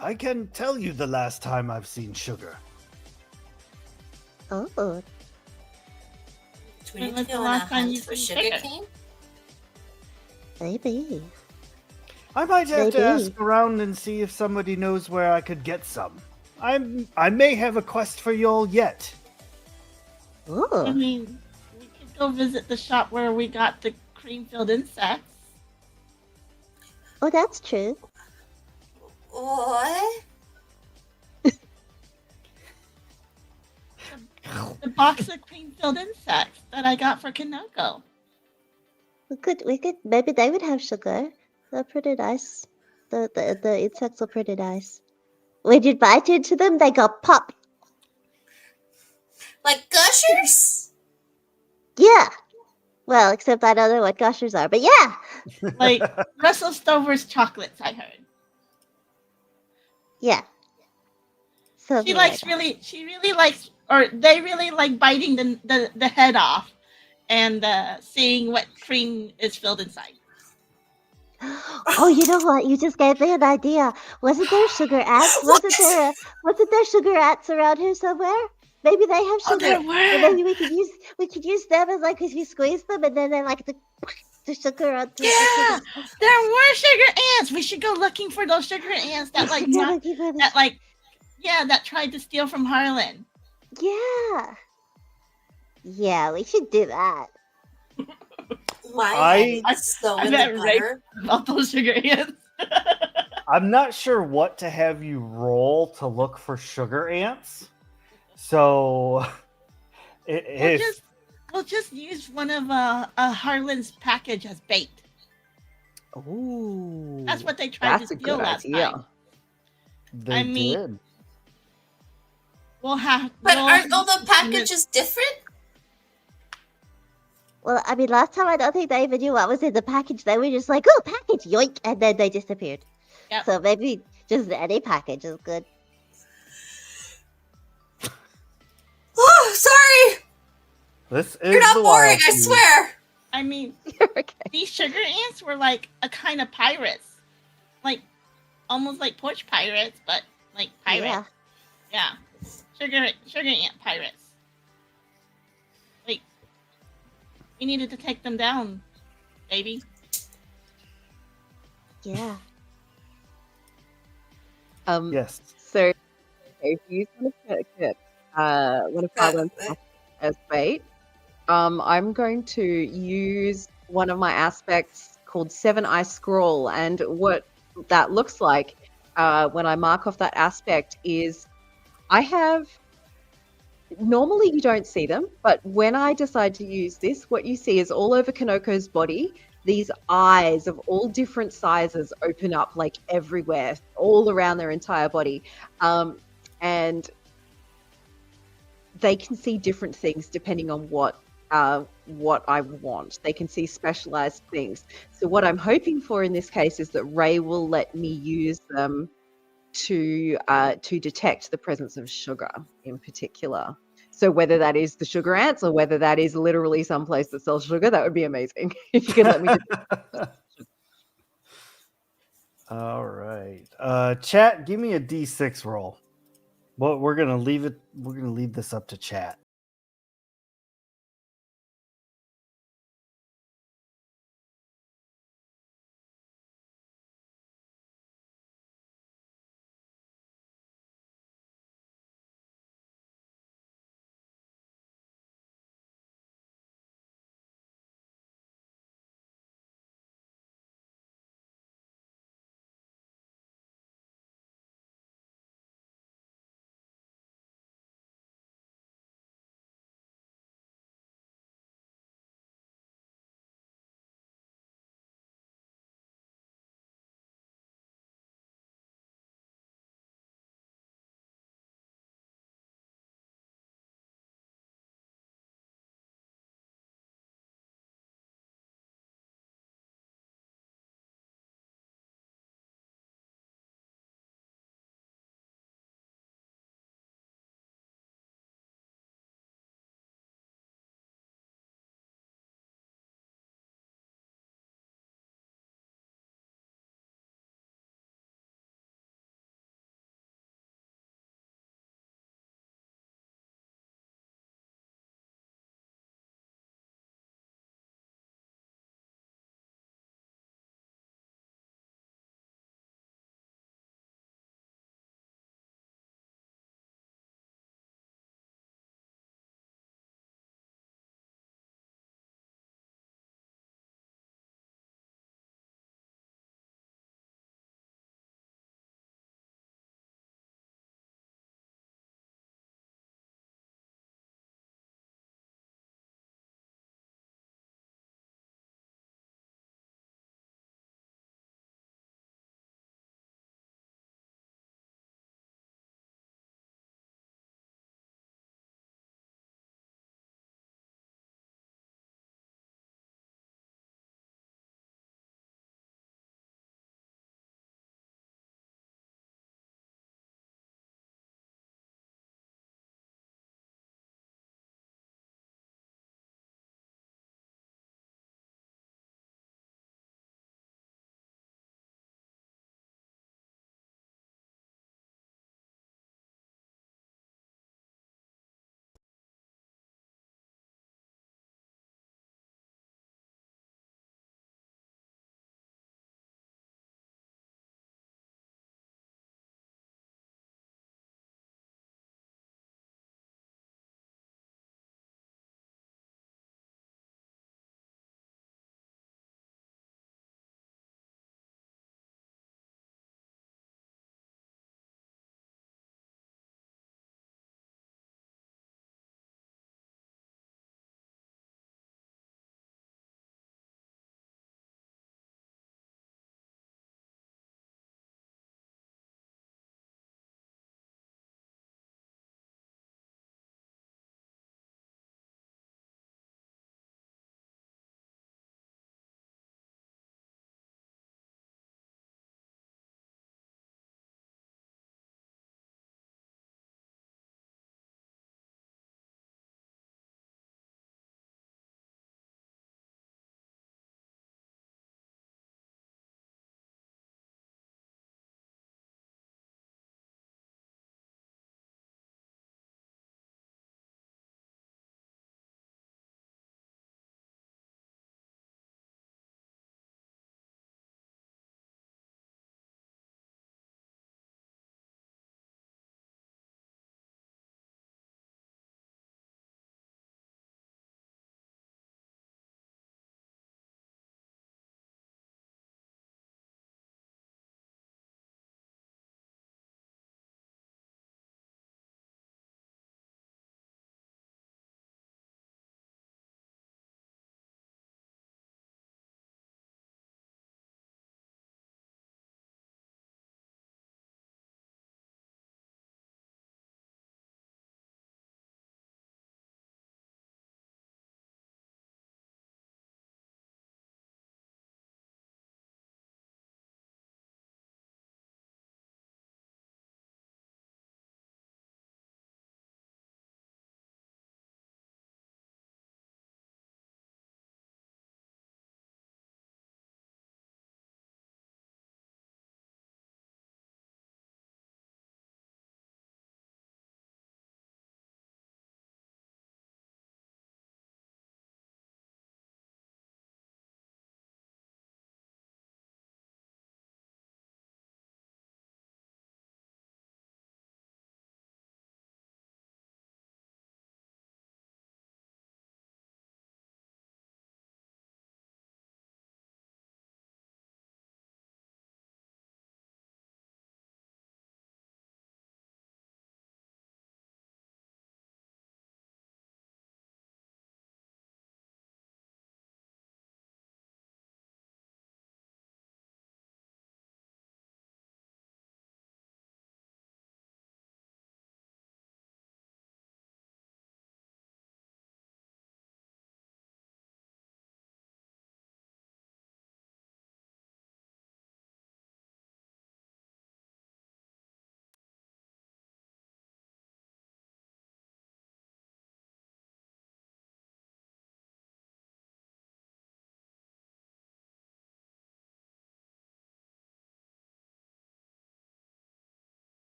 I can tell you the last time I've seen sugar. Oh, Do we When need to was the go on a last time hunt you for seen sugar sugar? cane? maybe. I might have to Maybe. ask around and see if somebody knows where I could get some. I may have a quest for y'all yet. I Ooh. mean, we could go visit the shop where we got the cream-filled insects. Oh, that's true. What? The box of cream-filled insects that I got for Kanoko. We could, maybe they would have sugar. They're pretty nice. The insects are pretty nice. When you bite into them, they go pop. Like gushers? Yeah. Well, except I don't know what gushers are, but yeah. Like Russell Stover's chocolates, I heard. Yeah. Something She like likes she really likes, or they really like biting the head off and seeing what cream is filled inside. Oh, you know what? You just gave me an idea. Wasn't there sugar ants? Wasn't there sugar ants around here somewhere? Maybe they have Oh, sugar. there And were. maybe we could use them as like if you squeeze them and then they like the sugar on the Yeah, sugar. there were sugar ants. We should go looking for those sugar ants that like They're not, looking for the- that like that tried to steal from Harlan. Yeah. Yeah, we should do that. My I- head is so I in bet the Ray- butter. About those sugar ants. I'm not sure what to have you roll to look for sugar ants. So, if We'll just use one of Harlan's package as bait. Ooh, That's what they tried that's to a steal good last idea. time. they I mean- did. We'll have. But we'll- aren't all the packages different? Well, I mean, last time I don't think they even knew what was in the package. They were just like, "Oh, package, yoink," and then they disappeared. Yep. So maybe just any package is good. Oh, sorry. This is You're not the boring, I Wildsea. swear. I mean, Okay. these sugar ants were like a kind of pirates, like almost like porch pirates, but like pirates. Yeah. Yeah, sugar ant pirates. Like we needed to take them down, baby. Yeah. Yes. So if you want to get one of Harlan's as bait, I'm going to use one of my aspects called Seven Eye Scroll, and what that looks like when I mark off that aspect is I have. Normally you don't see them, but when I decide to use this, what you see is all over Kanoko's body, these eyes of all different sizes open up like everywhere, all around their entire body. And they can see different things depending on what I want. They can see specialized things. So what I'm hoping for in this case is that Ray will let me use them to detect the presence of sugar in particular. So whether that is the sugar ants or whether that is literally someplace that sells sugar, that would be amazing if you could let me do. All right. Chat, give me a D6 roll. Well, we're gonna leave this up to chat.